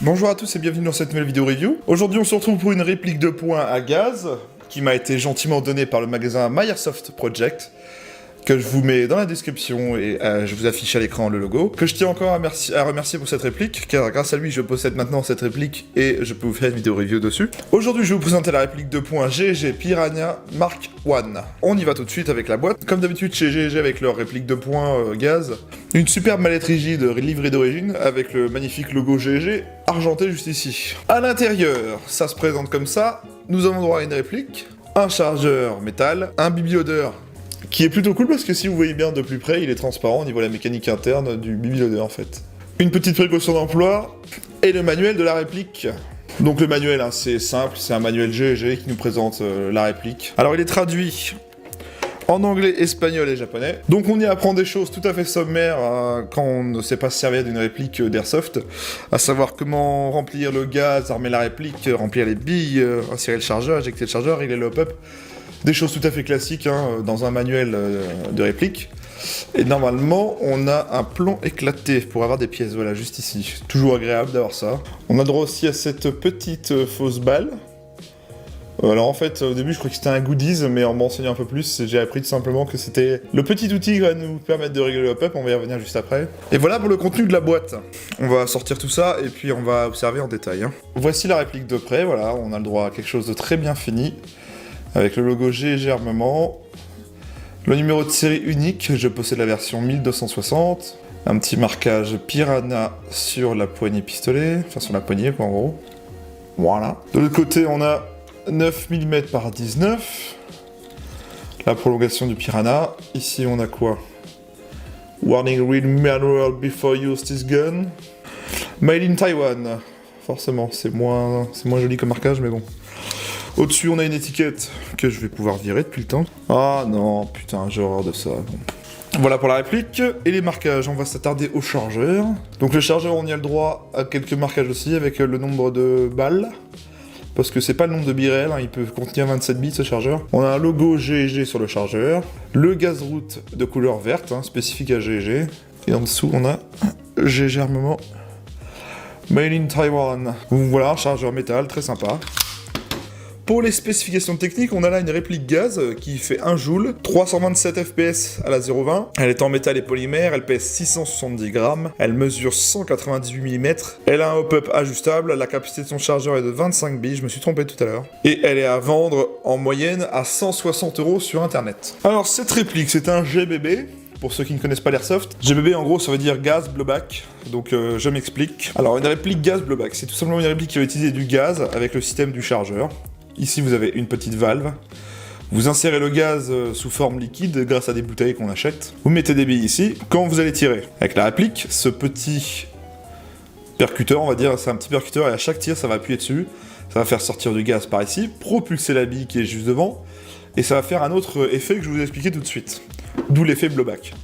Bonjour à tous et bienvenue dans cette nouvelle vidéo review. Aujourd'hui on se retrouve pour une réplique de poing à gaz qui m'a été gentiment donnée par le magasin Microsoft Project, que je vous mets dans la description et je vous affiche à l'écran le logo, que je tiens encore à remercier pour cette réplique, car grâce à lui je possède maintenant cette réplique et je peux vous faire une vidéo review dessus. Aujourd'hui je vais vous présenter la réplique de poing GG Piranha Mark I. On y va tout de suite avec la boîte. Comme d'habitude chez GG avec leur réplique de poing gaz, une superbe mallette rigide livrée d'origine avec le magnifique logo GG argenté juste ici. À l'intérieur, ça se présente comme ça, nous avons droit à une réplique, un chargeur métal, un bibeloader qui est plutôt cool parce que si vous voyez bien de plus près, il est transparent au niveau de la mécanique interne du bibeloader en fait. Une petite précaution d'emploi et le manuel de la réplique. Donc le manuel, hein, c'est simple, c'est un manuel GG qui nous présente la réplique. Alors il est traduit en anglais, espagnol et japonais. Donc on y apprend des choses tout à fait sommaires quand on ne sait pas se servir d'une réplique d'Airsoft, à savoir comment remplir le gaz, armer la réplique, remplir les billes, insérer le chargeur, injecter le chargeur, régler le hop-up. Des choses tout à fait classiques hein, dans un manuel de réplique. Et normalement, on a un plomb éclaté pour avoir des pièces, voilà, juste ici. Toujours agréable d'avoir ça. On a droit aussi à cette petite fausse balle. Alors en fait, au début, je croyais que c'était un goodies, mais en m'enseignant un peu plus, j'ai appris tout simplement que c'était le petit outil qui va nous permettre de régler le hop-up, on va y revenir juste après. Et voilà pour le contenu de la boîte. On va sortir tout ça, et puis on va observer en détail. Hein. Voici la réplique de près, voilà, on a le droit à quelque chose de très bien fini. Avec le logo GG Armement, le numéro de série unique, je possède la version 1260, un petit marquage Piranha sur la poignée pistolet, enfin sur la poignée quoi en gros. Voilà. De l'autre côté on a 9 mm par 19, la prolongation du Piranha. Ici on a quoi? Warning read manual before use this gun. Made in Taiwan, forcément c'est moins joli comme marquage mais bon. Au-dessus, on a une étiquette que je vais pouvoir virer depuis le temps. Ah non, putain, j'ai horreur de ça. Bon. Voilà pour la réplique. Et les marquages, on va s'attarder au chargeur. Donc le chargeur, on y a le droit à quelques marquages aussi, avec le nombre de balles. Parce que c'est pas le nombre de billes réels, hein, il peut contenir 27 bits ce chargeur. On a un logo GG sur le chargeur. Le gaz route de couleur verte, hein, spécifique à GG. Et en dessous, on a GG Armement. Made in Taiwan. Donc voilà, un chargeur métal, très sympa. Pour les spécifications techniques, on a là une réplique gaz qui fait 1 joule, 327 fps à la 0,20. Elle est en métal et polymère, elle pèse 670 grammes, elle mesure 198 mm. Elle a un hop-up ajustable, la capacité de son chargeur est de 25 billes, je me suis trompé tout à l'heure. Et elle est à vendre en moyenne à 160 € sur internet. Alors cette réplique, c'est un GBB. Pour ceux qui ne connaissent pas l'airsoft, GBB en gros ça veut dire gaz blowback, donc je m'explique. Alors une réplique gaz blowback, c'est tout simplement une réplique qui va utiliser du gaz avec le système du chargeur. Ici vous avez une petite valve, vous insérez le gaz sous forme liquide grâce à des bouteilles qu'on achète. Vous mettez des billes ici, quand vous allez tirer avec la réplique, ce petit percuteur on va dire, c'est un petit percuteur et à chaque tir ça va appuyer dessus, ça va faire sortir du gaz par ici, propulser la bille qui est juste devant, et ça va faire un autre effet que je vais vous expliquer tout de suite. D'où l'effet blowback.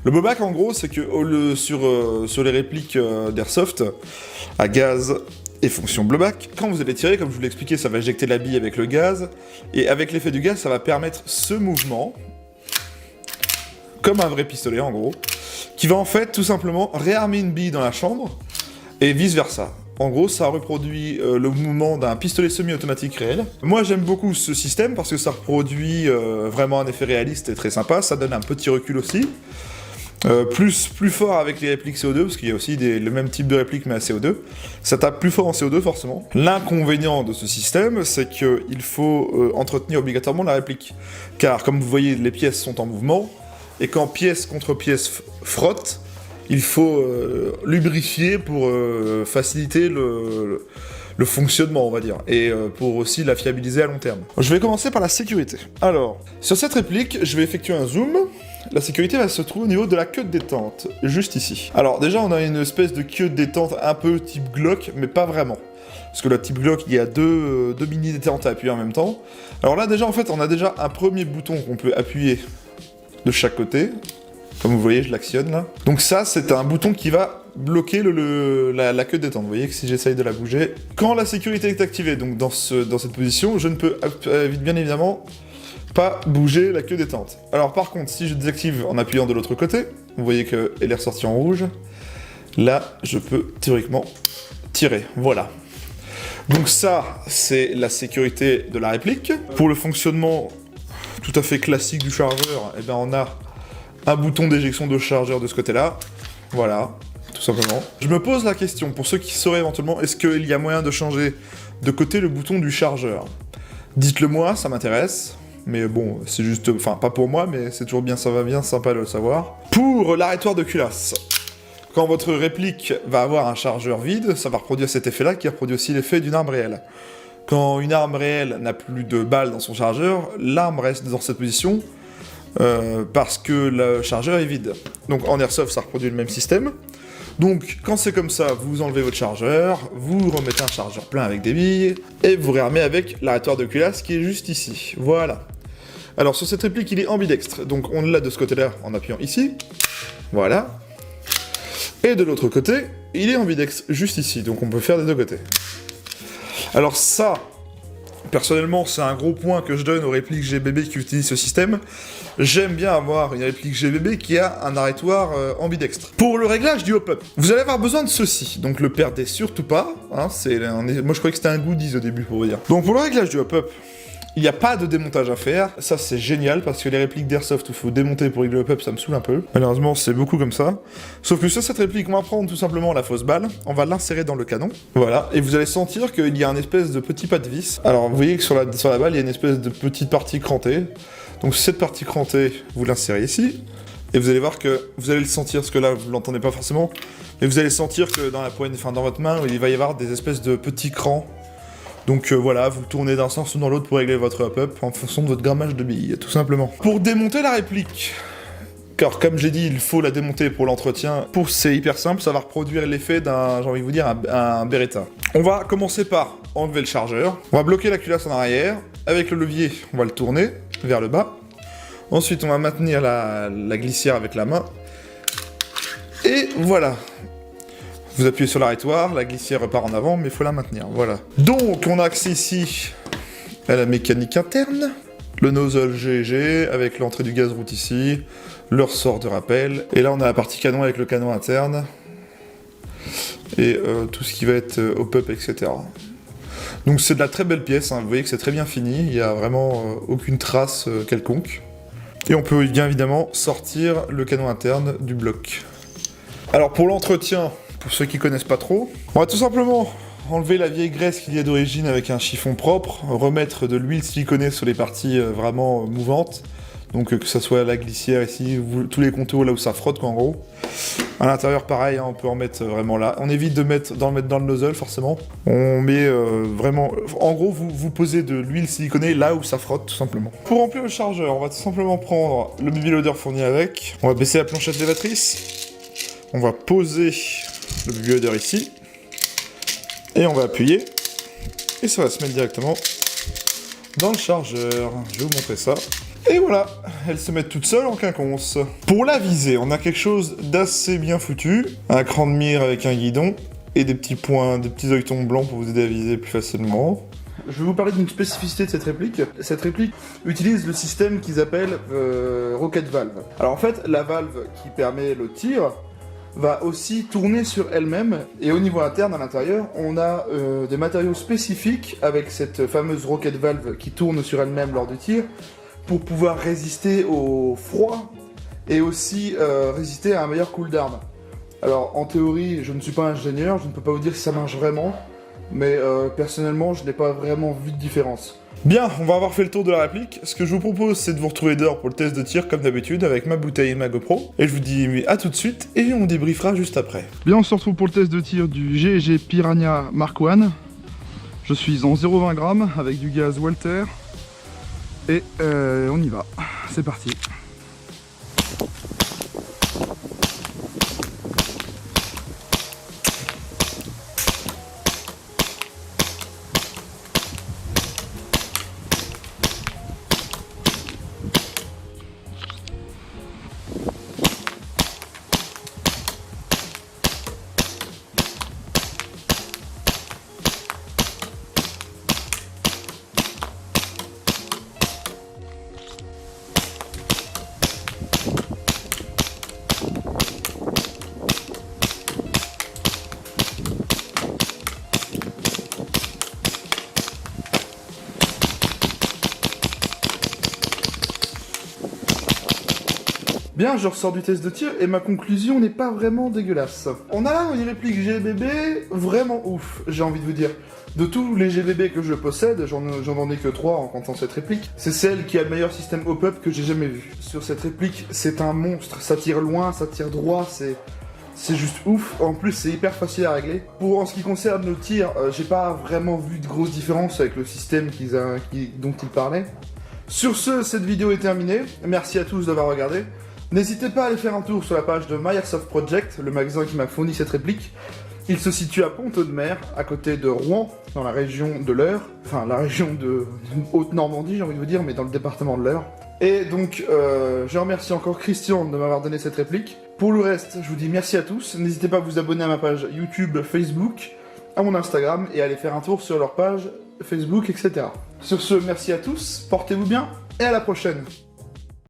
Le blowback en gros c'est que sur les répliques d'Airsoft à gaz et fonction blowback, quand vous allez tirer, comme je vous l'ai expliqué, ça va éjecter la bille avec le gaz, et avec l'effet du gaz ça va permettre ce mouvement, comme un vrai pistolet en gros, qui va en fait tout simplement réarmer une bille dans la chambre, et vice versa. En gros, ça reproduit le mouvement d'un pistolet semi-automatique réel. Moi, j'aime beaucoup ce système parce que ça reproduit vraiment un effet réaliste et très sympa. Ça donne un petit recul aussi. Plus fort avec les répliques CO2, parce qu'il y a aussi le même type de réplique mais à CO2. Ça tape plus fort en CO2 forcément. L'inconvénient de ce système, c'est qu'il faut entretenir obligatoirement la réplique. Car comme vous voyez, les pièces sont en mouvement, et quand pièce contre pièce frotte, il faut lubrifier pour faciliter le fonctionnement, on va dire, et pour aussi la fiabiliser à long terme. Je vais commencer par la sécurité. Alors, sur cette réplique, je vais effectuer un zoom. La sécurité va se trouver au niveau de la queue de détente, juste ici. Alors déjà, on a une espèce de queue de détente un peu type Glock, mais pas vraiment. Parce que le type Glock, il y a deux mini détentes à appuyer en même temps. Alors là, déjà, en fait, on a déjà un premier bouton qu'on peut appuyer de chaque côté. Comme vous voyez, je l'actionne là. Donc ça, c'est un bouton qui va bloquer la queue de détente. Vous voyez que si j'essaye de la bouger... Quand la sécurité est activée, donc dans cette position, je ne peux bien évidemment pas bouger la queue détente. Alors par contre, si je désactive en appuyant de l'autre côté, vous voyez qu'elle est ressortie en rouge. Là, je peux théoriquement tirer, voilà. Donc ça, c'est la sécurité de la réplique. Pour le fonctionnement tout à fait classique du chargeur, eh ben on a un bouton d'éjection de chargeur de ce côté-là. Voilà, tout simplement. Je me pose la question, pour ceux qui sauraient éventuellement, est-ce qu'il y a moyen de changer de côté le bouton du chargeur? Dites-le moi, ça m'intéresse. Mais bon, c'est juste... Enfin, pas pour moi, mais c'est toujours bien, ça va bien, sympa de le savoir. Pour l'arrêtoir de culasse. Quand votre réplique va avoir un chargeur vide, ça va reproduire cet effet-là, qui reproduit aussi l'effet d'une arme réelle. Quand une arme réelle n'a plus de balles dans son chargeur, l'arme reste dans cette position, parce que le chargeur est vide. Donc en airsoft, ça reproduit le même système. Donc quand c'est comme ça, vous enlevez votre chargeur, vous remettez un chargeur plein avec des billes, et vous réarmez avec l'arrêtoir de culasse qui est juste ici. Voilà. Alors sur cette réplique, il est ambidextre, donc on l'a de ce côté-là en appuyant ici. Voilà. Et de l'autre côté, il est ambidextre juste ici, donc on peut faire des deux côtés. Alors ça, personnellement, c'est un gros point que je donne aux répliques GBB qui utilisent ce système. J'aime bien avoir une réplique GBB qui a un arrêtoir ambidextre. Pour le réglage du hop-up, vous allez avoir besoin de ceci, donc le perdez surtout pas. Hein, moi je croyais que c'était un goodies au début pour vous dire. Donc pour le réglage du hop-up, il n'y a pas de démontage à faire, ça c'est génial, parce que les répliques d'airsoft où il faut démonter pour régler le hop-up, ça me saoule un peu. Malheureusement, c'est beaucoup comme ça. Sauf que sur cette réplique, on va prendre tout simplement la fausse balle, on va l'insérer dans le canon, voilà, et vous allez sentir qu'il y a un espèce de petit pas de vis. Alors vous voyez que sur la balle, il y a une espèce de petite partie crantée. Donc cette partie crantée, vous l'insérez ici, et vous allez voir que vous allez le sentir, parce que là, vous l'entendez pas forcément, mais vous allez sentir que dans la poigne, enfin dans votre main, il va y avoir des espèces de petits crans. Donc voilà, vous le tournez d'un sens ou dans l'autre pour régler votre hop-up en fonction de votre grammage de billes, tout simplement. Pour démonter la réplique, car comme j'ai dit, il faut la démonter pour l'entretien. C'est hyper simple, ça va reproduire l'effet d'un, j'ai envie de vous dire, un Beretta. On va commencer par enlever le chargeur. On va bloquer la culasse en arrière. Avec le levier, on va le tourner vers le bas. Ensuite, on va maintenir la glissière avec la main. Et voilà. Vous appuyez sur l'arrêtoir, la glissière repart en avant, mais il faut la maintenir, voilà. Donc, on a accès ici à la mécanique interne, le nozzle GG avec l'entrée du gaz route ici, le ressort de rappel, et là on a la partie canon avec le canon interne, et tout ce qui va être hop-up, etc. Donc c'est de la très belle pièce, hein. Vous voyez que c'est très bien fini, il n'y a vraiment aucune trace quelconque. Et on peut bien évidemment sortir le canon interne du bloc. Alors pour l'entretien, pour ceux qui connaissent pas trop, on va tout simplement enlever la vieille graisse qu'il y a d'origine avec un chiffon propre, remettre de l'huile siliconée sur les parties vraiment mouvantes, donc que ça soit la glissière ici, tous les contours là où ça frotte quoi, en gros. À l'intérieur pareil, hein, on peut en mettre vraiment là. On évite de mettre dans le nozzle forcément. On met vraiment... En gros, vous posez de l'huile siliconée là où ça frotte tout simplement. Pour remplir le chargeur, on va tout simplement prendre le baby loader fourni avec. On va baisser la planchette élévatrice. On va poser le baby loader ici. Et on va appuyer. Et ça va se mettre directement dans le chargeur. Je vais vous montrer ça. Et voilà, elles se mettent toutes seules en quinconce. Pour la visée, on a quelque chose d'assez bien foutu. Un cran de mire avec un guidon. Et des petits points, des petits œilletons blancs pour vous aider à viser plus facilement. Je vais vous parler d'une spécificité de cette réplique. Cette réplique utilise le système qu'ils appellent Rocket Valve. Alors en fait, la valve qui permet le tir va aussi tourner sur elle-même, et au niveau interne, à l'intérieur, on a des matériaux spécifiques avec cette fameuse Rocket Valve qui tourne sur elle-même lors du tir, pour pouvoir résister au froid, et aussi résister à un meilleur cooldown. Alors en théorie, je ne suis pas ingénieur, je ne peux pas vous dire si ça marche vraiment, mais personnellement, je n'ai pas vraiment vu de différence. Bien, on va avoir fait le tour de la réplique. Ce que je vous propose, c'est de vous retrouver dehors pour le test de tir, comme d'habitude, avec ma bouteille et ma GoPro. Et je vous dis à tout de suite, et on débriefera juste après. Bien, on se retrouve pour le test de tir du GG Piranha Mark 1. Je suis en 0,20 g avec du gaz Walter. Et on y va. C'est parti. Bien, je ressors du test de tir et ma conclusion n'est pas vraiment dégueulasse. On a là une réplique GBB vraiment ouf, j'ai envie de vous dire. De tous les GBB que je possède, j'en ai que 3 en comptant cette réplique, c'est celle qui a le meilleur système hop-up que j'ai jamais vu. Sur cette réplique, c'est un monstre, ça tire loin, ça tire droit, c'est juste ouf. En plus, c'est hyper facile à régler. En ce qui concerne le tir, j'ai pas vraiment vu de grosses différences avec le système dont ils parlaient. Sur ce, cette vidéo est terminée. Merci à tous d'avoir regardé. N'hésitez pas à aller faire un tour sur la page de Myersoft Project, le magasin qui m'a fourni cette réplique. Il se situe à Pont-Audemer, à côté de Rouen, dans la région de l'Eure. Enfin, la région de Haute-Normandie, j'ai envie de vous dire, mais dans le département de l'Eure. Et donc, je remercie encore Christian de m'avoir donné cette réplique. Pour le reste, je vous dis merci à tous. N'hésitez pas à vous abonner à ma page YouTube, Facebook, à mon Instagram, et à aller faire un tour sur leur page Facebook, etc. Sur ce, merci à tous, portez-vous bien, et à la prochaine.